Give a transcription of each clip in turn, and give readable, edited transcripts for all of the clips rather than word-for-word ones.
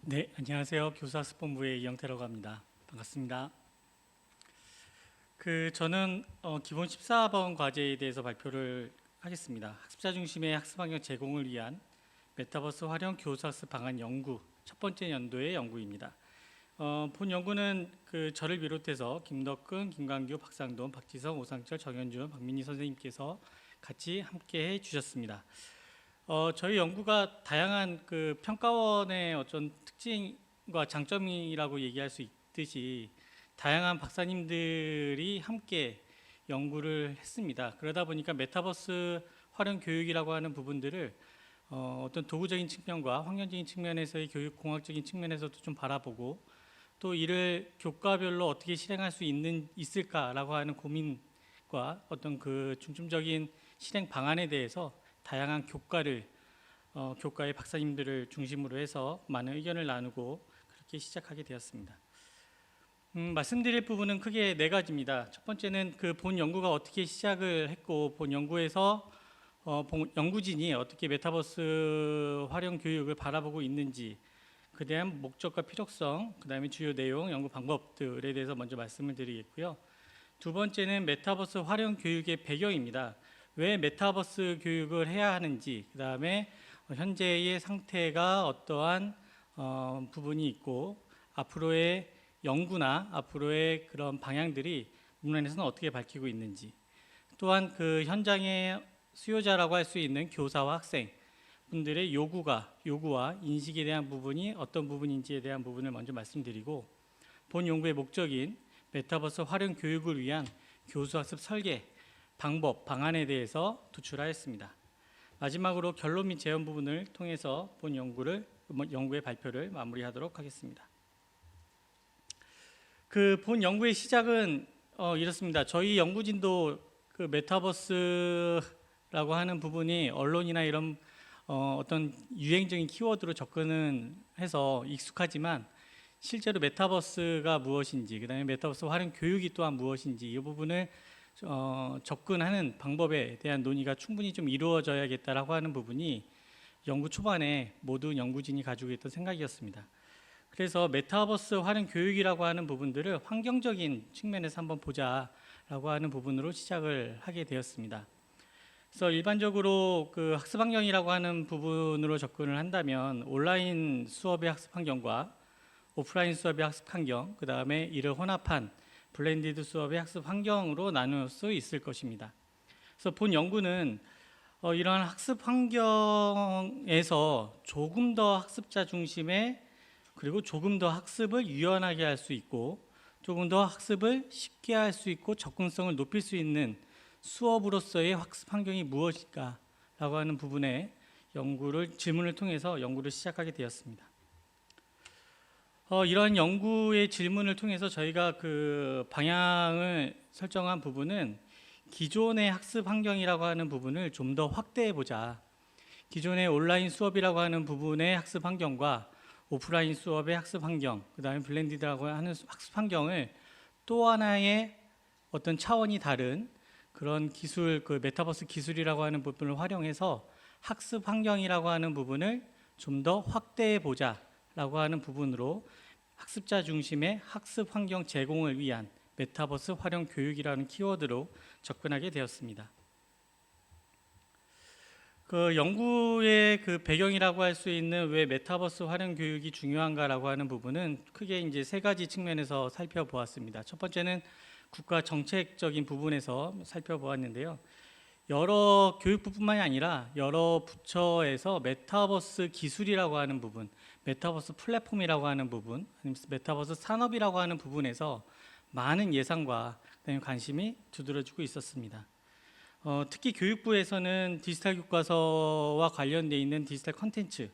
네, 안녕하세요. 교사학습본부의 이영태라고 합니다. 반갑습니다. 저는 기본 14번 과제에 대해서 발표를 하겠습니다. 학습자 중심의 학습 환경 제공을 위한 메타버스 활용 교사학습 방안 연구 첫 번째 연도의 연구입니다. 본 연구는 저를 비롯해서 김덕근, 김광규, 박상돈, 박지성, 오상철, 정현준, 박민희 선생님께서 같이 함께 해 주셨습니다. 저희 연구가 다양한 평가원의 어떤 특징과 장점이라고 얘기할 수 있듯이 다양한 박사님들이 함께 연구를 했습니다. 그러다 보니까 메타버스 활용 교육이라고 하는 부분들을 어떤 도구적인 측면과 환경적인 측면에서의 교육공학적인 측면에서도 좀 바라보고 또 이를 교과별로 어떻게 실행할 수 있을까라고 하는 고민과 어떤 중점적인 실행 방안에 대해서 다양한 교과의 박사님들을 중심으로 해서 많은 의견을 나누고 그렇게 시작하게 되었습니다. 말씀드릴 부분은 크게 네 가지입니다. 첫 번째는 본 연구가 어떻게 시작을 했고 본 연구에서 연구진이 어떻게 메타버스 활용 교육을 바라보고 있는지, 그에 대한 목적과 필요성, 그 다음에 주요 내용, 연구 방법들에 대해서 먼저 말씀을 드리겠고요. 두 번째는 메타버스 활용 교육의 배경입니다. 왜 메타버스 교육을 해야 하는지, 그 다음에 현재의 상태가 어떠한 부분이 있고 앞으로의 연구나 앞으로의 그런 방향들이 문헌에서는 어떻게 밝히고 있는지, 또한 현장의 수요자라고 할 수 있는 교사와 학생 분들의 요구와 인식에 대한 부분이 어떤 부분인지에 대한 부분을 먼저 말씀드리고, 본 연구의 목적인 메타버스 활용 교육을 위한 교수학습 설계 방법, 방안에 대해서 도출하였습니다. 마지막으로 결론 및 제언 부분을 통해서 본 연구의 발표를 마무리하도록 하겠습니다. 본 연구의 시작은 이렇습니다. 저희 연구진도 메타버스라고 하는 부분이 언론이나 이런 어떤 유행적인 키워드로 접근은 해서 익숙하지만 실제로 메타버스가 무엇인지, 그 다음에 메타버스 활용 교육이 또한 무엇인지 이 부분을 접근하는 방법에 대한 논의가 충분히 좀 이루어져야겠다라고 하는 부분이 연구 초반에 모든 연구진이 가지고 있던 생각이었습니다. 그래서 메타버스 활용 교육이라고 하는 부분들을 환경적인 측면에서 한번 보자라고 하는 부분으로 시작을 하게 되었습니다. 그래서 일반적으로 학습 환경이라고 하는 부분으로 접근을 한다면 온라인 수업의 학습 환경과 오프라인 수업의 학습 환경, 그 다음에 이를 혼합한 블렌디드 수업의 학습 환경으로 나눌 수 있을 것입니다. 그래서 본 연구는 이러한 학습 환경에서 조금 더 학습자 중심의, 그리고 조금 더 학습을 유연하게 할 수 있고 조금 더 학습을 쉽게 할 수 있고 접근성을 높일 수 있는 수업으로서의 학습 환경이 무엇일까 라고 하는 부분에 질문을 통해서 연구를 시작하게 되었습니다. 이런 연구의 질문을 통해서 저희가 방향을 설정한 부분은 기존의 학습 환경이라고 하는 부분을 좀 더 확대해 보자. 기존의 온라인 수업이라고 하는 부분의 학습 환경과 오프라인 수업의 학습 환경, 그 다음에 블렌디드라고 하는 학습 환경을 또 하나의 어떤 차원이 다른 그런 기술, 메타버스 기술이라고 하는 부분을 활용해서 학습 환경이라고 하는 부분을 좀 더 확대해 보자라고 하는 부분으로 학습자 중심의 학습 환경 제공을 위한 메타버스 활용 교육이라는 키워드로 접근하게 되었습니다. 연구의 배경이라고 할 수 있는 왜 메타버스 활용 교육이 중요한가라고 하는 부분은 크게 이제 세 가지 측면에서 살펴보았습니다. 첫 번째는 국가 정책적인 부분에서 살펴보았는데요. 여러 교육부뿐만이 아니라 여러 부처에서 메타버스 기술이라고 하는 부분, 메타버스 플랫폼이라고 하는 부분, 아니면 메타버스 산업이라고 하는 부분에서 많은 예상과 관심이 두드러지고 있었습니다. 특히 교육부에서는 디지털 교과서와 관련되어 있는 디지털 콘텐츠,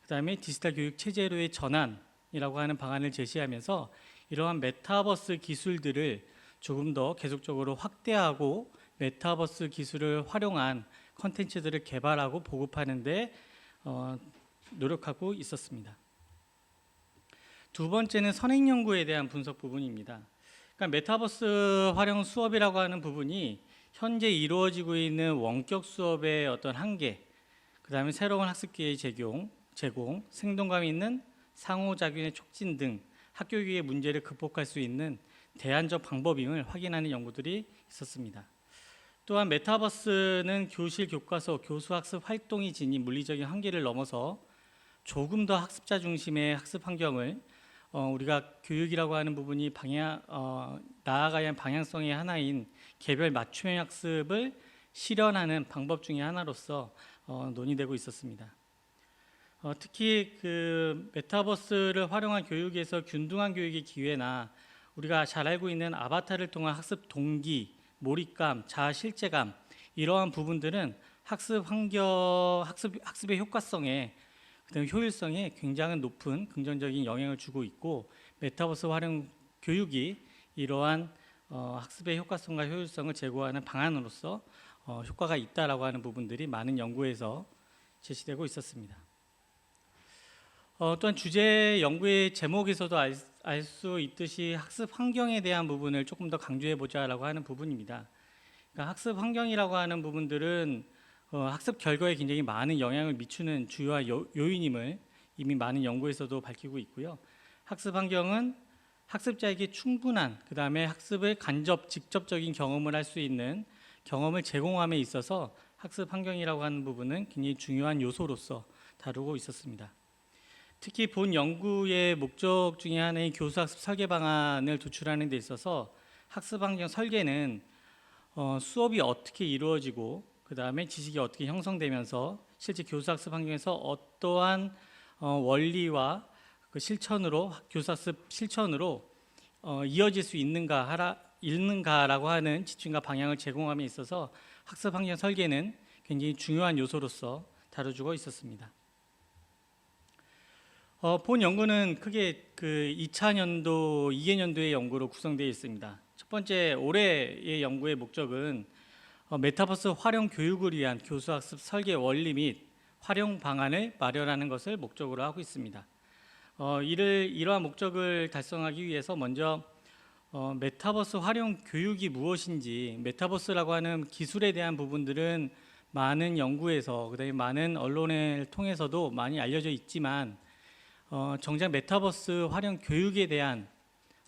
그 다음에 디지털 교육 체제로의 전환이라고 하는 방안을 제시하면서 이러한 메타버스 기술들을 조금 더 계속적으로 확대하고 메타버스 기술을 활용한 콘텐츠들을 개발하고 보급하는 데 노력하고 있었습니다. 두 번째는 선행 연구에 대한 분석 부분입니다. 그러니까 메타버스 활용 수업이라고 하는 부분이 현재 이루어지고 있는 원격 수업의 어떤 한계, 그 다음에 새로운 학습 기회 제공, 생동감 있는 상호작용의 촉진 등 학교 교육의 문제를 극복할 수 있는 대안적 방법임을 확인하는 연구들이 있었습니다. 또한 메타버스는 교실, 교과서, 교수학습 활동이 지닌 물리적인 한계를 넘어서 조금 더 학습자 중심의 학습 환경을 우리가 교육이라고 하는 부분이 나아가야 하는 방향성의 하나인 개별 맞춤형 학습을 실현하는 방법 중에 하나로서 논의되고 있었습니다. 특히 그 메타버스를 활용한 교육에서 균등한 교육의 기회나 우리가 잘 알고 있는 아바타를 통한 학습 동기, 몰입감, 자아 실제감 이러한 부분들은 학습의 효과성에 그다음에 효율성에 굉장히 높은 긍정적인 영향을 주고 있고 메타버스 활용 교육이 이러한 학습의 효과성과 효율성을 제고하는 방안으로서 효과가 있다라고 하는 부분들이 많은 연구에서 제시되고 있었습니다. 또한 주제 연구의 제목에서도 알 수 있듯이 학습 환경에 대한 부분을 조금 더 강조해 보자라고 하는 부분입니다. 그러니까 학습 환경이라고 하는 부분들은 학습 결과에 굉장히 많은 영향을 미치는 주요한 요인임을 이미 많은 연구에서도 밝히고 있고요. 학습 환경은 학습자에게 충분한 그다음에 학습을 직접적인 경험을 할 수 있는 경험을 제공함에 있어서 학습 환경이라고 하는 부분은 굉장히 중요한 요소로서 다루고 있었습니다. 특히 본 연구의 목적 중에 하나인 교수학습 설계 방안을 도출하는 데 있어서 학습 환경 설계는 수업이 어떻게 이루어지고 그 다음에 지식이 어떻게 형성되면서 실제 교수학습 환경에서 어떠한 원리와 그 교수학습 실천으로 이어질 수 있는가라고 하는 지침과 방향을 제공함에 있어서 학습 환경 설계는 굉장히 중요한 요소로서 다뤄주고 있었습니다. 본 연구는 크게 그 2차년도, 2개년도의 연구로 구성되어 있습니다. 첫 번째 올해의 연구의 목적은 메타버스 활용 교육을 위한 교수학습 설계 원리 및 활용 방안을 마련하는 것을 목적으로 하고 있습니다. 이러한 목적을 달성하기 위해서 먼저 메타버스 활용 교육이 무엇인지, 메타버스라고 하는 기술에 대한 부분들은 많은 연구에서 그다음에 많은 언론을 통해서도 많이 알려져 있지만 정작 메타버스 활용 교육에 대한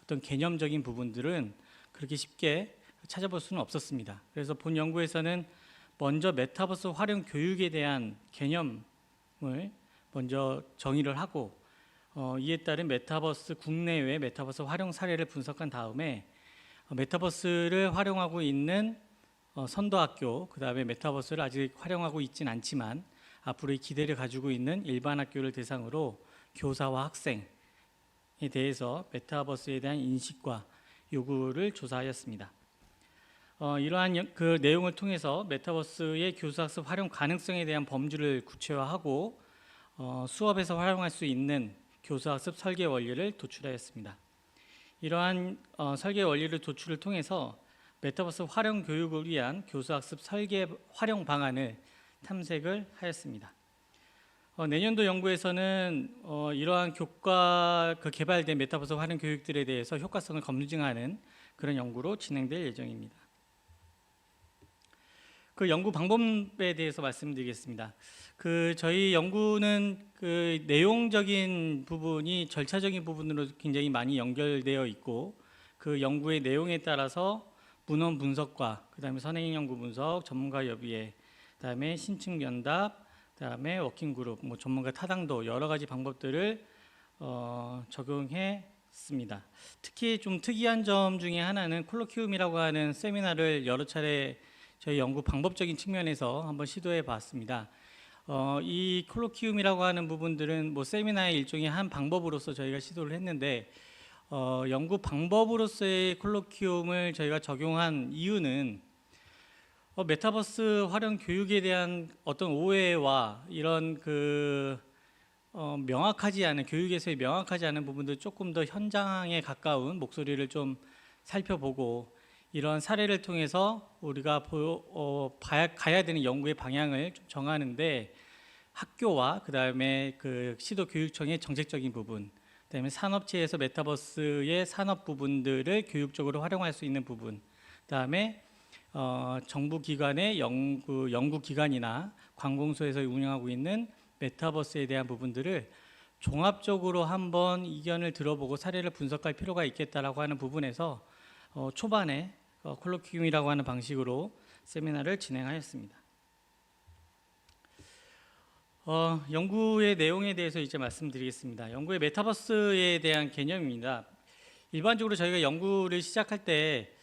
어떤 개념적인 부분들은 그렇게 쉽게 찾아볼 수는 없었습니다. 그래서 본 연구에서는 먼저 메타버스 활용 교육에 대한 개념을 먼저 정의를 하고 이에 따른 국내외 메타버스 활용 사례를 분석한 다음에 메타버스를 활용하고 있는 선도학교, 그 다음에 메타버스를 아직 활용하고 있지는 않지만 앞으로의 기대를 가지고 있는 일반 학교를 대상으로 교사와 학생에 대해서 메타버스에 대한 인식과 요구를 조사하였습니다. 이러한 그 내용을 통해서 메타버스의 교수학습 활용 가능성에 대한 범주를 구체화하고 수업에서 활용할 수 있는 교수학습 설계 원리를 도출하였습니다. 이러한 설계 원리를 도출을 통해서 메타버스 활용 교육을 위한 교수학습 설계 활용 방안을 탐색을 하였습니다. 내년도 연구에서는 이러한 개발된 메타버스 활용 교육들에 대해서 효과성을 검증하는 그런 연구로 진행될 예정입니다. 그 연구 방법에 대해서 말씀드리겠습니다. 저희 연구는 그 내용적인 부분이 절차적인 부분으로 굉장히 많이 연결되어 있고 그 연구의 내용에 따라서 문헌 분석과 그다음에 선행 연구 분석, 전문가 협의회, 그다음에 신측 면담, 그다음에 워킹 그룹, 전문가 타당도 여러 가지 방법들을 적용했습니다. 특히 좀 특이한 점 중에 하나는 콜로키움이라고 하는 세미나를 여러 차례 저희 연구 방법적인 측면에서 한번 시도해 봤습니다. 이 콜로키움이라고 하는 부분들은 세미나의 일종의 한 방법으로서 저희가 시도를 했는데 연구 방법으로서의 콜로키움을 저희가 적용한 이유는 메타버스 활용 교육에 대한 어떤 오해와 이런 명확하지 않은 교육에서의 명확하지 않은 부분들 조금 더 현장에 가까운 목소리를 좀 살펴보고 이런 사례를 통해서 우리가 가야 되는 연구의 방향을 좀 정하는데 학교와 그다음에 그 시도교육청의 정책적인 부분, 그다음에 산업체에서 메타버스의 산업 부분들을 교육적으로 활용할 수 있는 부분, 그다음에 정부 기관의 연구기관이나 관공서에서 운영하고 있는 메타버스에 대한 부분들을 종합적으로 한번 의견을 들어보고 사례를 분석할 필요가 있겠다라고 하는 부분에서 초반에 콜로퀴움이라고 하는 방식으로 세미나를 진행하였습니다. 연구의 내용에 대해서 이제 말씀드리겠습니다. 연구의 메타버스에 대한 개념입니다. 일반적으로 저희가 연구를 시작할 때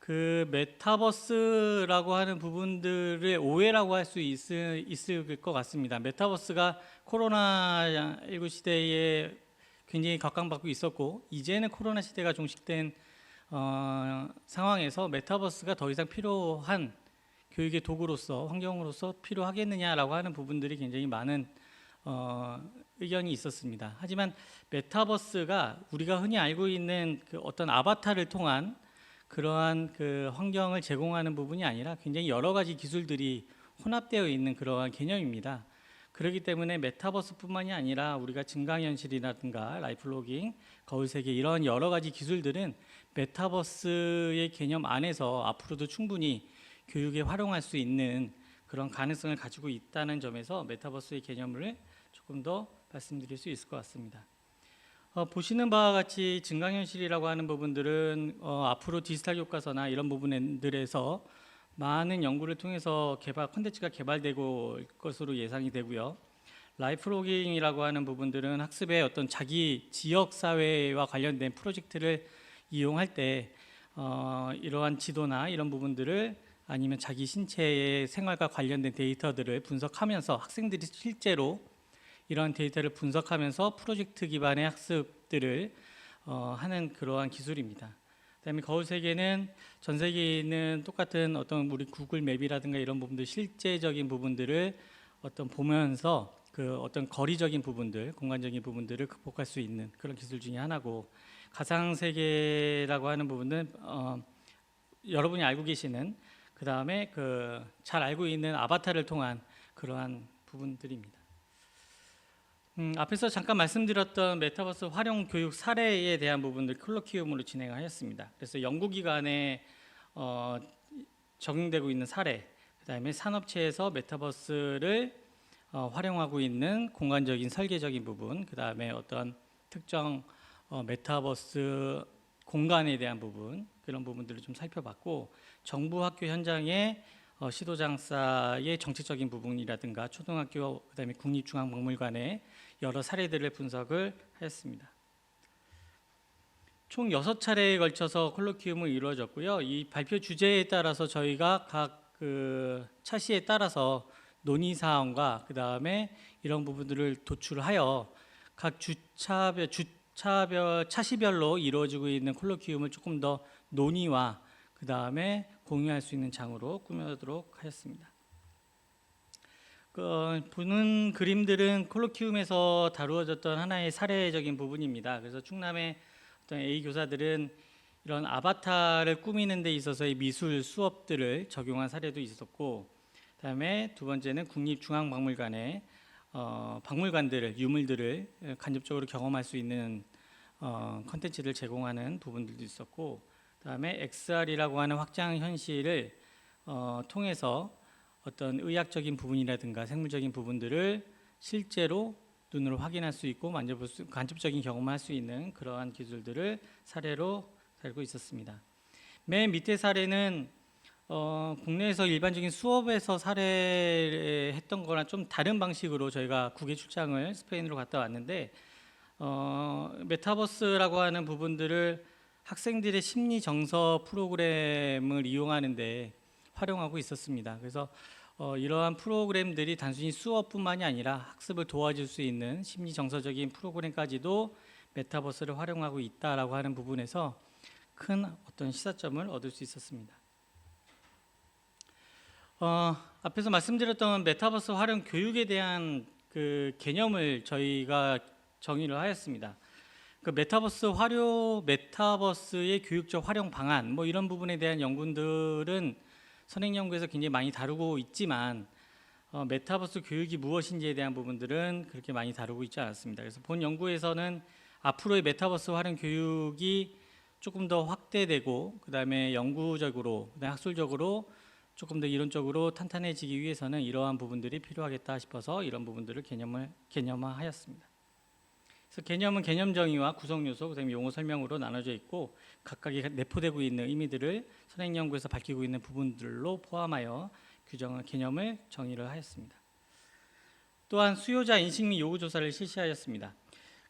그 메타버스라고 하는 부분들을 오해라고 할 수 있을 것 같습니다. 메타버스가 코로나19 시대에 굉장히 각광받고 있었고, 이제는 코로나 시대가 종식된 상황에서 메타버스가 더 이상 필요한 교육의 도구로서, 환경으로서 필요하겠느냐라고 하는 부분들이 굉장히 많은 의견이 있었습니다. 하지만 메타버스가 우리가 흔히 알고 있는 그 어떤 아바타를 통한 그러한 그 환경을 제공하는 부분이 아니라 굉장히 여러 가지 기술들이 혼합되어 있는 그러한 개념입니다. 그렇기 때문에 메타버스뿐만이 아니라 우리가 증강현실이라든가 라이프로깅, 거울세계 이런 여러 가지 기술들은 메타버스의 개념 안에서 앞으로도 충분히 교육에 활용할 수 있는 그런 가능성을 가지고 있다는 점에서 메타버스의 개념을 조금 더 말씀드릴 수 있을 것 같습니다. 보시는 바와 같이 증강현실이라고 하는 부분들은 앞으로 디지털 교과서나 이런 부분들에서 많은 연구를 통해서 콘텐츠가 개발되고 올 것으로 예상이 되고요. 라이프로깅이라고 하는 부분들은 학습의 어떤 자기 지역 사회와 관련된 프로젝트를 이용할 때 이러한 지도나 이런 부분들을 아니면 자기 신체의 생활과 관련된 데이터들을 분석하면서 학생들이 실제로 이러한 데이터를 분석하면서 프로젝트 기반의 학습들을 하는 그러한 기술입니다. 그다음에 거울 세계는 전 세계에 있는 똑같은 어떤 우리 구글 맵이라든가 이런 부분들 실제적인 부분들을 보면서 그 어떤 거리적인 부분들, 공간적인 부분들을 극복할 수 있는 그런 기술 중에 하나고, 가상 세계라고 하는 부분은 여러분이 알고 계시는 그 다음에 잘 알고 있는 아바타를 통한 그러한 부분들입니다. 앞에서 잠깐 말씀드렸던 메타버스 활용 교육 사례에 대한 부분들 콜로퀴움으로 진행하였습니다. 그래서 연구기관에 적용되고 있는 사례, 그 다음에 산업체에서 메타버스를 활용하고 있는 공간적인 설계적인 부분, 그 다음에 어떤 특정 메타버스 공간에 대한 부분, 그런 부분들을 좀 살펴봤고, 정부 학교 현장의 시도장사의 정책적인 부분이라든가 초등학교, 그 다음에 국립중앙박물관의 여러 사례들을 분석을 하였습니다. 총 6차례에 걸쳐서 콜로퀴움이 이루어졌고요. 이 발표 주제에 따라서 저희가 각 그 차시에 따라서 논의사항과 그 다음에 이런 부분들을 도출하여 각 차시별로 이루어지고 있는 콜로퀴움을 조금 더 논의와 그 다음에 공유할 수 있는 장으로 꾸며도록 하였습니다. 보는 그림들은 콜로퀴움에서 다루어졌던 하나의 사례적인 부분입니다. 그래서 충남의 어떤 A 교사들은 이런 아바타를 꾸미는 데 있어서의 미술 수업들을 적용한 사례도 있었고, 그다음에 두 번째는 국립중앙박물관의 박물관들을, 유물들을 간접적으로 경험할 수 있는 컨텐츠를 제공하는 부분들도 있었고, 그다음에 XR이라고 하는 확장 현실을 통해서 어떤 의학적인 부분이라든가 생물적인 부분들을 실제로 눈으로 확인할 수 있고 만져볼 수, 간접적인 경험을 할 수 있는 그러한 기술들을 사례로 달고 있었습니다. 맨 밑에 사례는 국내에서 일반적인 수업에서 사례했던 거랑 좀 다른 방식으로 저희가 국외 출장을 스페인으로 갔다 왔는데, 메타버스라고 하는 부분들을 학생들의 심리 정서 프로그램을 이용하는데 활용하고 있었습니다. 그래서 이러한 프로그램들이 단순히 수업뿐만이 아니라 학습을 도와줄 수 있는 심리 정서적인 프로그램까지도 메타버스를 활용하고 있다라고 하는 부분에서 큰 어떤 시사점을 얻을 수 있었습니다. 앞에서 말씀드렸던 메타버스 활용 교육에 대한 그 개념을 저희가 정의를 하였습니다. 그 메타버스의 교육적 활용 방안, 뭐 이런 부분에 대한 연구들은 선행 연구에서 굉장히 많이 다루고 있지만, 메타버스 교육이 무엇인지에 대한 부분들은 그렇게 많이 다루고 있지 않았습니다. 그래서 본 연구에서는 앞으로의 메타버스 활용 교육이 조금 더 확대되고, 그 다음에 연구적으로, 그다음에 학술적으로 조금 더 이론적으로 탄탄해지기 위해서는 이러한 부분들이 필요하겠다 싶어서 이런 부분들을 개념화하였습니다. 그래서 개념은 개념 정의와 구성 요소, 그다음에 용어 설명으로 나눠져 있고 각각이 내포되고 있는 의미들을 선행 연구에서 밝히고 있는 부분들로 포함하여 규정한 개념을 정의를 하였습니다. 또한 수요자 인식 및 요구 조사를 실시하였습니다.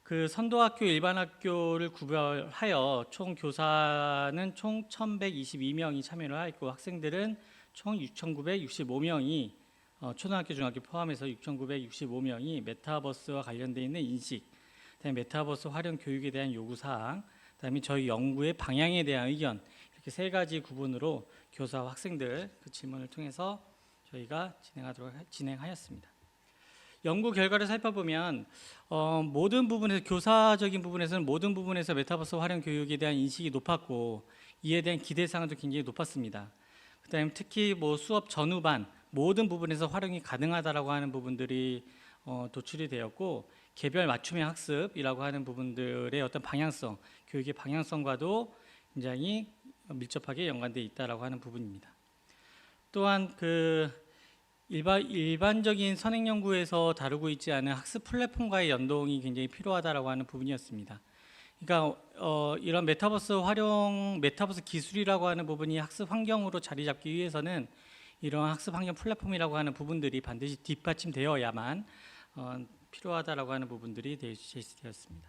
그 선도학교, 일반학교를 구별하여 총 교사는 총 1,122명이 참여를 하였고 학생들은 총 6,965명이 초등학교, 중학교 포함해서 6,965명이 메타버스와 관련되어 있는 인식, 그다음에 메타버스 활용 교육에 대한 요구 사항, 그다음에 저희 연구의 방향에 대한 의견 이렇게 세 가지 구분으로 교사와 학생들 그 질문을 통해서 저희가 진행하였습니다. 연구 결과를 살펴보면 모든 부분에서 교사적인 부분에서는 모든 부분에서 메타버스 활용 교육에 대한 인식이 높았고 이에 대한 기대 사항도 굉장히 높았습니다. 그다음에 특히 수업 전후반 모든 부분에서 활용이 가능하다라고 하는 부분들이 도출이 되었고 개별 맞춤형 학습이라고 하는 부분들의 어떤 방향성, 교육의 방향성과도 굉장히 밀접하게 연관되어 있다라고 하는 부분입니다. 또한 일반적인 선행 연구에서 다루고 있지 않은 학습 플랫폼과의 연동이 굉장히 필요하다라고 하는 부분이었습니다. 그러니까 이런 메타버스 기술이라고 하는 부분이 학습 환경으로 자리 잡기 위해서는 이런 학습 환경 플랫폼이라고 하는 부분들이 반드시 뒷받침되어야만 필요하다라고 하는 부분들이 제시되었습니다.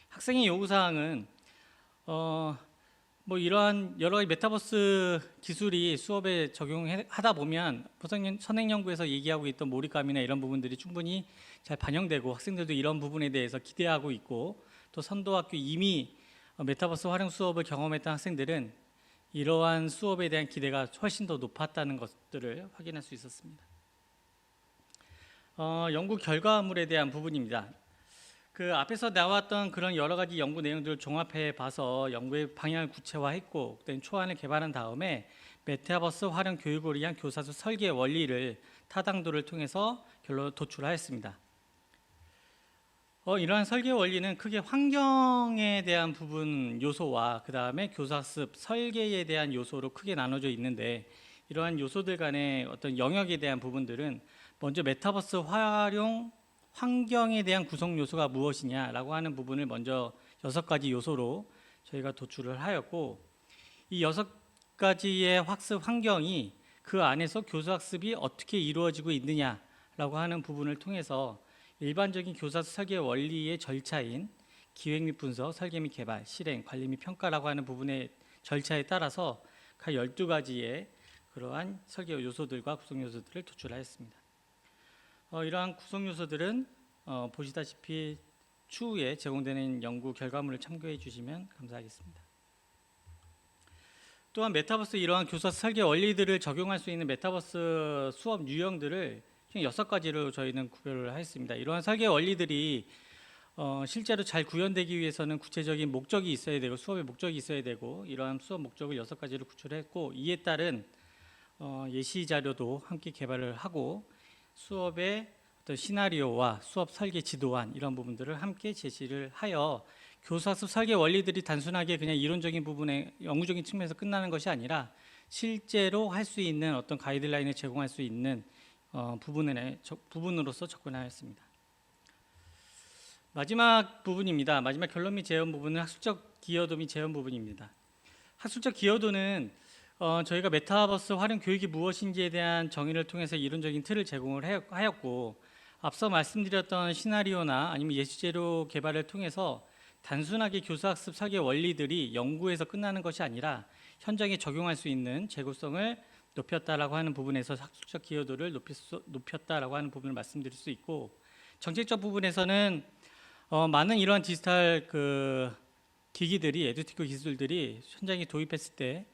학생의 요구 사항은 이러한 여러 가지 메타버스 기술이 수업에 적용하다 보면 선행 연구에서 얘기하고 있던 몰입감이나 이런 부분들이 충분히 잘 반영되고 학생들도 이런 부분에 대해서 기대하고 있고 또 선도학교 이미 메타버스 활용 수업을 경험했던 학생들은 이러한 수업에 대한 기대가 훨씬 더 높았다는 것들을 확인할 수 있었습니다. 연구 결과물에 대한 부분입니다. 그 앞에서 나왔던 그런 여러 가지 연구 내용들을 종합해 봐서 연구의 방향을 구체화했고 그다음에 초안을 개발한 다음에 메타버스 활용 교육을 위한 교사수 설계 원리를 타당도를 통해서 결론 도출하였습니다. 이러한 설계 원리는 크게 환경에 대한 부분 요소와 그 다음에 교사습 설계에 대한 요소로 크게 나눠져 있는데 이러한 요소들 간의 어떤 영역에 대한 부분들은 먼저 메타버스 활용 환경에 대한 구성 요소가 무엇이냐라고 하는 부분을 먼저 6가지 요소로 저희가 도출을 하였고 이 6가지의 학습 환경이 그 안에서 교수학습이 어떻게 이루어지고 있느냐라고 하는 부분을 통해서 일반적인 교사수 설계 원리의 절차인 기획 및 분석, 설계 및 개발, 실행, 관리 및 평가라고 하는 부분의 절차에 따라서 각 12가지의 그러한 설계 요소들과 구성 요소들을 도출하였습니다. 이러한 구성 요소들은 보시다시피 추후에 제공되는 연구 결과물을 참고해 주시면 감사하겠습니다. 또한 메타버스 이러한 교사 설계 원리들을 적용할 수 있는 메타버스 수업 유형들을 총 6가지로 저희는 구별을 했습니다. 이러한 설계 원리들이 실제로 잘 구현되기 위해서는 구체적인 목적이 있어야 되고 수업의 목적이 있어야 되고 이러한 수업 목적을 6가지로 구출했고 이에 따른 예시 자료도 함께 개발을 하고 수업의 어떤 시나리오와 수업 설계 지도안 이런 부분들을 함께 제시를 하여 교사수 설계 원리들이 단순하게 그냥 이론적인 부분에 연구적인 측면에서 끝나는 것이 아니라 실제로 할 수 있는 어떤 가이드라인을 제공할 수 있는 부분으로서 접근하였습니다. 마지막 부분입니다. 마지막 결론 및 제언 부분은 학술적 기여도 및 제언 부분입니다. 학술적 기여도는 저희가 메타버스 활용 교육이 무엇인지에 대한 정의를 통해서 이론적인 틀을 제공을 하였고 앞서 말씀드렸던 시나리오나 아니면 예시재료 개발을 통해서 단순하게 교수학습 설계 원리들이 연구에서 끝나는 것이 아니라 현장에 적용할 수 있는 재구성을 높였다라고 하는 부분에서 학술적 기여도를 높였다라고 하는 부분을 말씀드릴 수 있고 정책적 부분에서는 많은 이러한 디지털 기기들이 에듀테크 기술들이 현장에 도입했을 때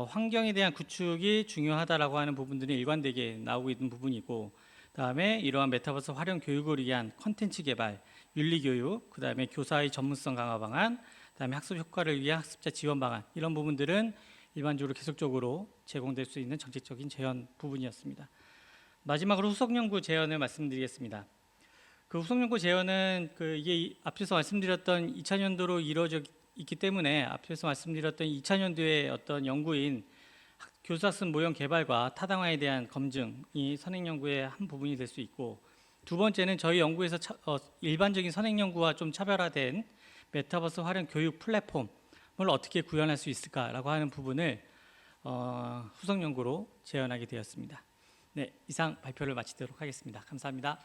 환경에 대한 구축이 중요하다라고 하는 부분들이 일관되게 나오고 있는 부분이고 그다음에 이러한 메타버스 활용 교육을 위한 콘텐츠 개발, 윤리 교육, 그다음에 교사의 전문성 강화 방안, 그다음에 학습 효과를 위한 학습자 지원 방안 이런 부분들은 일반적으로 계속적으로 제공될 수 있는 정책적인 제언 부분이었습니다. 마지막으로 후속 연구 제언을 말씀드리겠습니다. 그 후속 연구 제언은 이게 앞에서 말씀드렸던 2000년도로 이루어져 있기 때문에 앞에서 말씀드렸던 2000년도의 어떤 연구인 교수학습 모형 개발과 타당화에 대한 검증이 선행 연구의 한 부분이 될 수 있고 두 번째는 저희 연구에서 일반적인 선행 연구와 좀 차별화된 메타버스 활용 교육 플랫폼을 어떻게 구현할 수 있을까라고 하는 부분을 후속 연구로 제안하게 되었습니다. 네, 이상 발표를 마치도록 하겠습니다. 감사합니다.